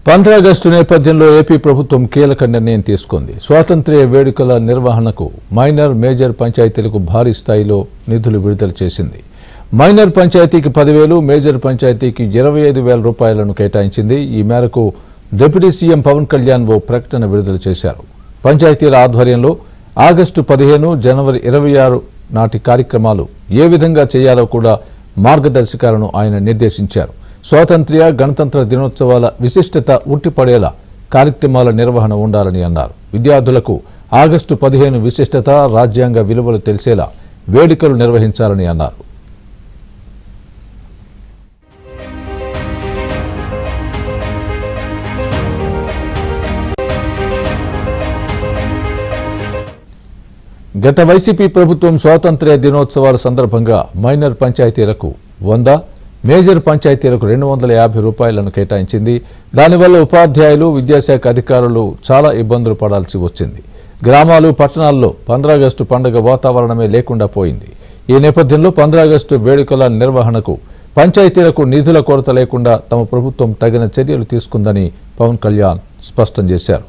15 August నేపథ్యంలో AP ప్రభుత్వం కీలక నిర్ణయం తీసుకుంది. స్వాతంత్ర్య వేడుకల నిర్వహణకు మైనర్ మేజర్ పంచాయతీలకు భారీ స్థాయిలో నిధులు విడుదల చేసింది. మైనర్ పంచాయతీకి 10,000, మేజర్ పంచాయతీకి 25,000 రూపాయలను కేటాయించింది. ఈ మేరకు డిప్యూటీ సీఎం పవన్ కళ్యాణ్ ఓ ప్రకటన విడుదల చేశారు. పంచాయతీల ఆధ్వర్యంలో ఆగస్టు 15, జనవరి 26 నాటి కార్యక్రమాలు ఏ విధంగా చేయాలో కూడా మార్గదర్శకాలను ఆయన నిర్దేశించారు. స్వాతంత్ర్య గణతంత్ర దినోత్సవాల విశిష్టత ఉట్టిపడేలా కార్యక్రమాల నిర్వహణ ఉండాలని అన్నారు. విద్యార్థులకు ఆగస్టు 15 విశిష్టత, రాజ్యాంగ విలువలు తెలిసేలా వేడుకలు నిర్వహించాలని అన్నారు. గత వైసీపీ ప్రభుత్వం స్వాతంత్ర్య దినోత్సవాల సందర్భంగా మైనర్ పంచాయతీలకు 100, మేజర్ పంచాయతీలకు 250 రూపాయలను కేటాయించింది. దానివల్ల ఉపాధ్యాయులు, విద్యాశాఖ అధికారులు చాలా ఇబ్బందులు పడాల్సి వచ్చింది. గ్రామాలు, పట్టణాల్లో 15 ఆగస్టు పండుగ వాతావరణమే లేకుండా పోయింది. ఈ నేపథ్యంలో 15 ఆగస్టు వేడుకల నిర్వహణకు పంచాయతీలకు నిధుల కొరత లేకుండా తమ ప్రభుత్వం తగిన చర్యలు తీసుకుందని పవన్ కళ్యాణ్ స్పష్టం చేశారు.